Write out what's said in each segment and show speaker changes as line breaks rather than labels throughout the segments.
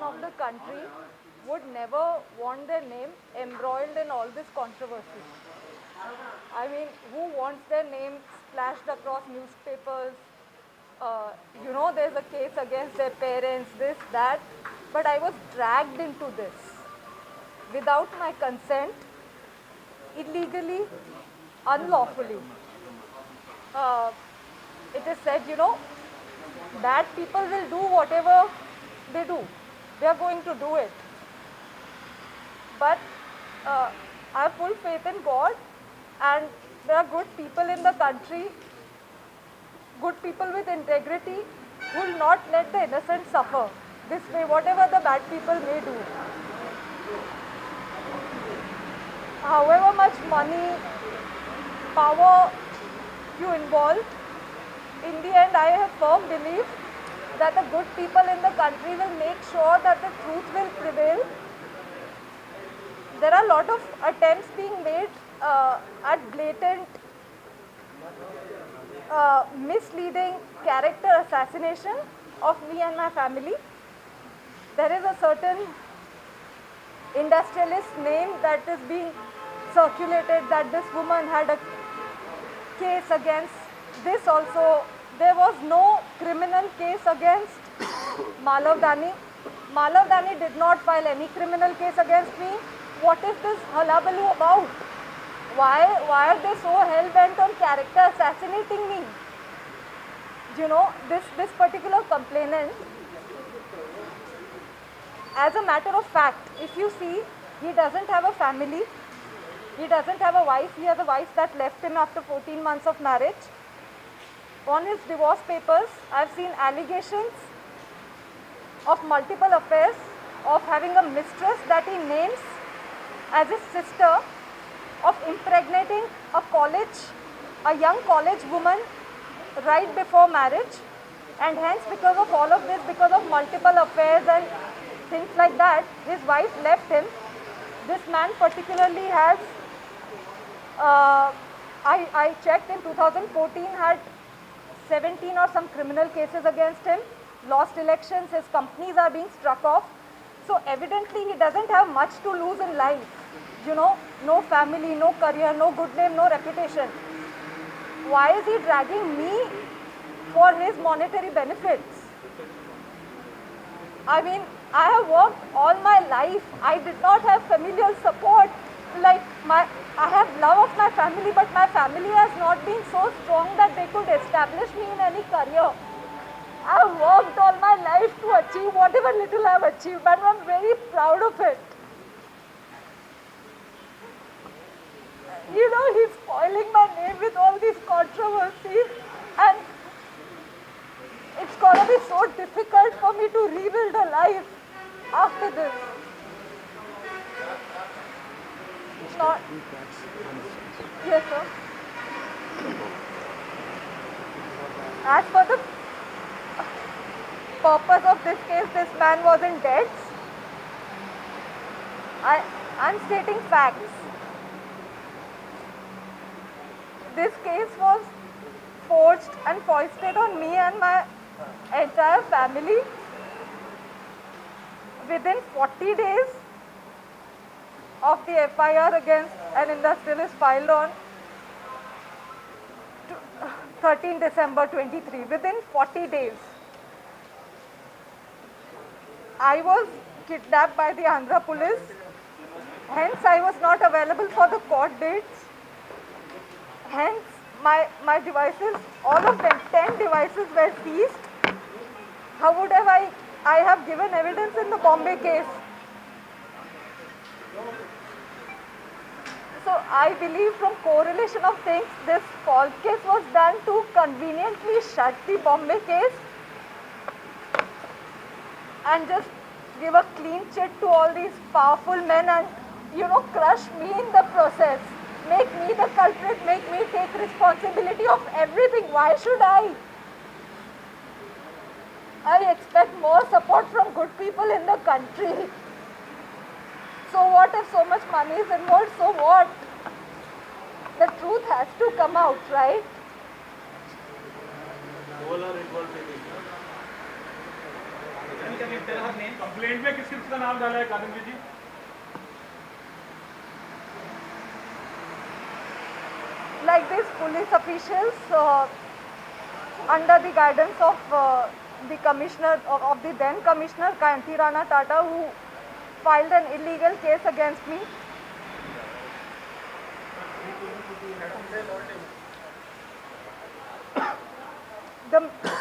of the country would never want their name embroiled in all this controversy. I mean, who wants their name splashed across newspapers? There's a case against their parents, this, that. But I was dragged into this without my consent, illegally, unlawfully. Uh, it is said, bad people will do whatever they do. They are going to do it. But I have full faith in God, and there are good people in the country, good people with integrity, who will not let the innocent suffer this way, whatever the bad people may do. However much money, power you involve, in the end I have firm belief that the good people in the country will make sure that the truth will prevail. There are a lot of attempts being made at blatant, misleading character assassination of me and my family. There is a certain industrialist name that is being circulated that this woman had a case against this also. There was no criminal case against Malav Dani. Malav Dani did not file any criminal case against me. What is this hullabaloo about? Why are they so hell-bent on character assassinating me? This particular complainant, as a matter of fact, if you see, he doesn't have a family. He doesn't have a wife. He has a wife that left him after 14 months of marriage. On his divorce papers, I've seen allegations of multiple affairs, of having a mistress that he names as his sister, of impregnating a young college woman right before marriage, and hence because of all of this, because of multiple affairs and things like that, his wife left him. This man particularly has, I checked in 2014, had 17 or some criminal cases against him, lost elections, his companies are being struck off. So evidently he doesn't have much to lose in life. No family, no career, no good name, no reputation. Why is he dragging me for his monetary benefits? I mean, I have worked all my life. I did not have familial support. I have love of my family, but my family has not been so strong that they could establish me in any career. I have worked all my life to achieve whatever little I have achieved, and I'm very proud of it. He's spoiling my name with all these controversies, and it's going to be so difficult for me to rebuild a life after this. Not. Yes, sir. As for the purpose of this case, this man was in debts. I'm stating facts. This case was forged and foisted on me and my entire family. Within 40 days of the FIR against an industrialist filed on 13 December 23, within 40 days, I was kidnapped by the Andhra police. Hence, I was not available for the court dates. Hence, my devices, all of them, 10 devices were seized. How would I have given evidence in the Bombay case? So I believe from correlation of things, this false case was done to conveniently shut the Bombay case and just give a clean chit to all these powerful men and, crush me in the process. Make me the culprit, make me take responsibility of everything. Why should I? I expect more support from good people in the country. So what if so much money is involved? So what? The truth has to come out, right?
All are involved in it. Complaint में किस का नाम डाला है कादम्बी जी?
Like these police officials, under the guidance of the commissioner of the then commissioner Kanti Rana Tata, who filed an illegal case against me.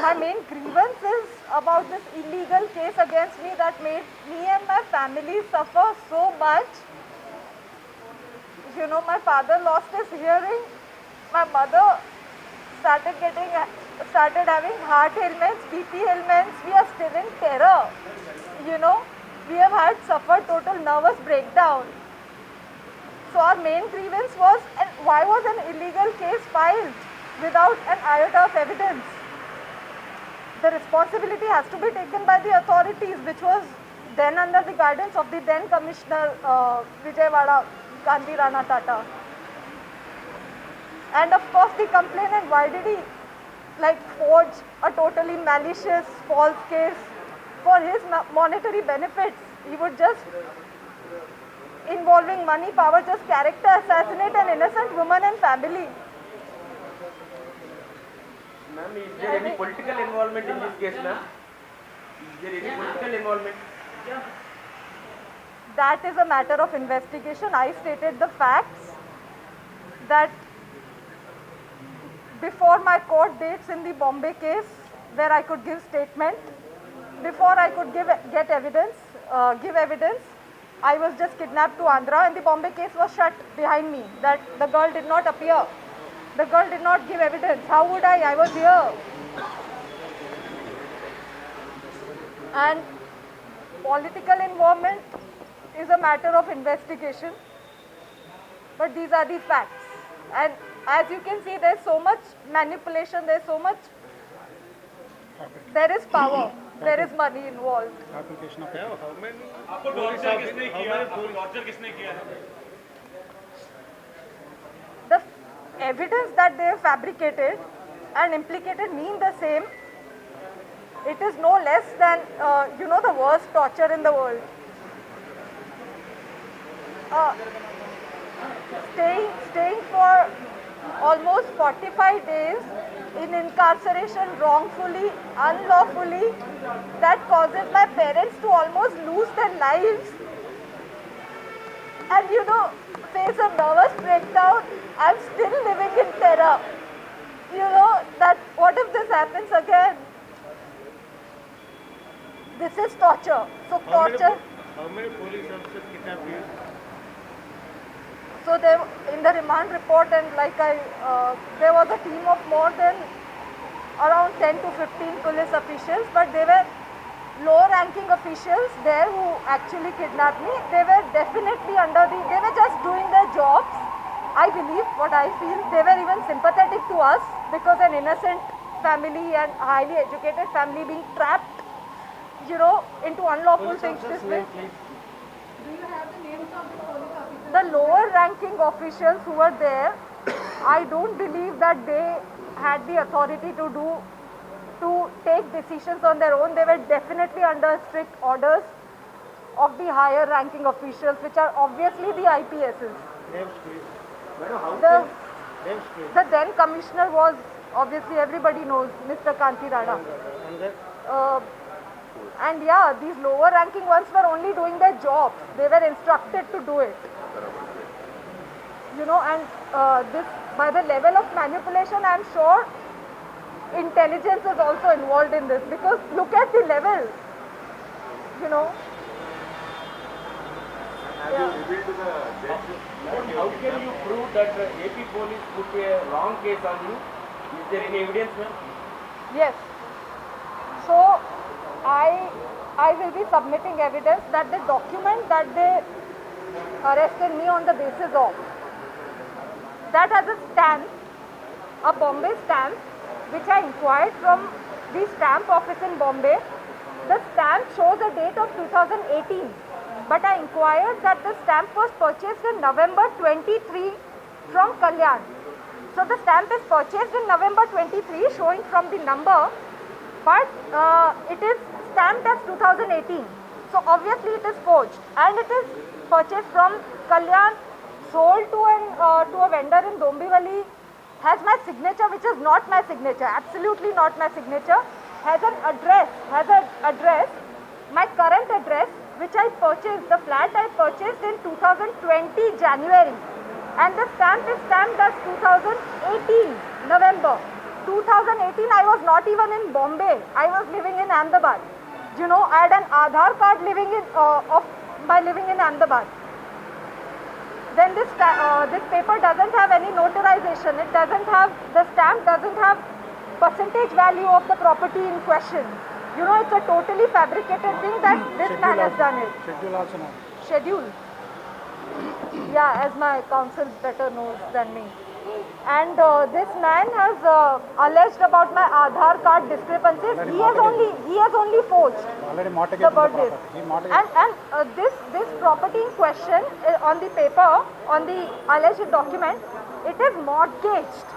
My main grievance is about this illegal case against me that made me and my family suffer so much. You know, my father lost his hearing. My mother started having heart ailments, BP ailments. We are still in terror. You know, we have suffered total nervous breakdown. So our main grievance was, and why was an illegal case filed without an iota of evidence? The responsibility has to be taken by the authorities, which was then under the guidance of the then Commissioner Vijayawada, Kanti Rana Tata. And of course the complainant, why did he forge a totally malicious false case for his monetary benefits? He would just, involving money, power, just character assassinate an innocent woman and family.
Ma'am, is there any political involvement in this case, ma'am? Is there any political involvement?
That is a matter of investigation. I stated the facts that before my court dates in the Bombay case, where I could give statement, before I could give evidence, I was just kidnapped to Andhra, and the Bombay case was shut behind me, that the girl did not appear. The girl did not give evidence. How would I? I was here. And political involvement is a matter of investigation. But these are the facts. And as you can see, there's so much manipulation, there is power, there is money involved.
Application of how many? आपको torture किसने किया? आपको torture किसने किया?
The evidence that they have fabricated and implicated me in the same, it is no less than, the worst torture in the world. Staying for almost 45 days in incarceration wrongfully, unlawfully, that causes my parents to almost lose their lives. And face a nervous breakdown. I'm still living in terror. That what if this happens again? This is torture. So torture.
How many police officers kidnapped you?
So in the remand report, and there was a team of more than around 10 to 15 police officials, but they were low-ranking officials there who actually kidnapped me. They were definitely they were just doing their jobs. I believe, what I feel, they were even sympathetic to us because an innocent family and highly educated family being trapped, into unlawful things this way.
Do you have the names of the police officers?
The lower-ranking officials who were there, I don't believe that they had the authority to take decisions on their own. They were definitely under strict orders of the higher ranking officials, which are obviously the IPSs. The then commissioner was, obviously everybody knows, Mr. Kanti Rana. And yeah, these lower ranking ones were only doing their jobs. They were instructed to do it. And this, by the level of manipulation, I'm sure intelligence is also involved in this, because look at the level,
Have you revealed to the judge? How can you prove that the AP police put a wrong case on you? Is there any evidence, ma'am?
Yes. So I will be submitting evidence that the document that they arrested me on the basis of, that has a stamp, a Bombay stamp, which I inquired from the stamp office in Bombay. The stamp shows a date of 2018, but I inquired that the stamp was purchased in November 23 from Kalyan. So the stamp is purchased in November 23, showing from the number, but it is stamped as 2018. So obviously it is forged, and it is purchased from Kalyan, sold to a vendor in Dombivali, has my signature, which is not my signature, absolutely not my signature, has an address, my current address, which I purchased, the flat I purchased in 2020 January, and the stamp is stamped as 2018 November. 2018 I was not even in Bombay, I was living in Ahmedabad. You know, I had an Aadhaar card living in Ahmedabad. Then this paper doesn't have any notarization. It doesn't have, the stamp doesn't have percentage value of the property in question. You know, it's a totally fabricated thing that this man has done it.
Schedule also now.
Schedule. Yeah, as my counsel better knows than me. And this man has alleged about my Aadhaar card discrepancies. He has only forged
Already mortgaged
the
the
birth dates.
property. He mortgaged.
And this property in question on the paper, on the alleged document, it is mortgaged.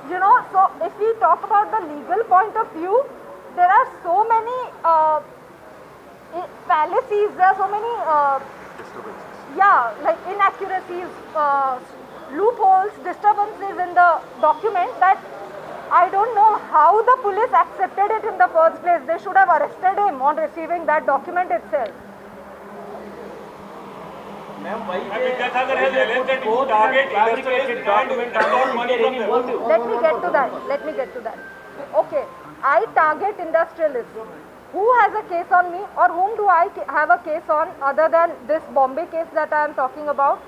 You know, so if we talk about the legal point of view, there are so many fallacies, there are so many like inaccuracies, loopholes, disturbances in the document that I don't know how the police accepted it in the first place. They should have arrested him on receiving that document itself.
Ma'am, why
Vidyasagar has alleged that you target
fabricated document
and money from them.
motive?
Let me get to that. Okay, I target industrialists. Who has a case on me, or whom do I have a case on other than this Bombay case that I am talking about?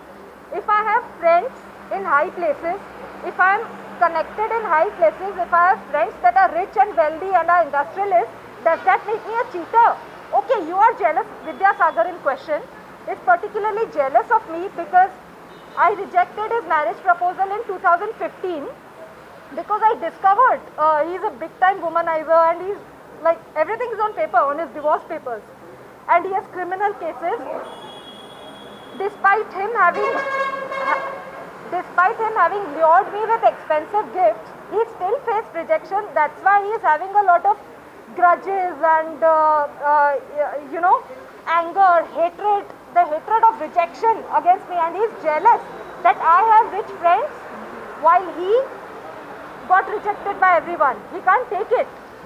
If I have friends in high places, if I am connected in high places, if I have friends that are rich and wealthy and are industrialists, does that make me a cheater? Okay, you are jealous. Vidyasagar in question is particularly jealous of me because I rejected his marriage proposal in 2015 because I discovered he's a big time womanizer, and he's like, everything is on paper, on his divorce papers, and he has criminal cases. Despite him having lured me with expensive gifts, he still faced rejection. That's why he is having a lot of grudges and you know, anger, hatred, the hatred of rejection against me, and he is jealous that I have rich friends while he got rejected by everyone. He can't take it.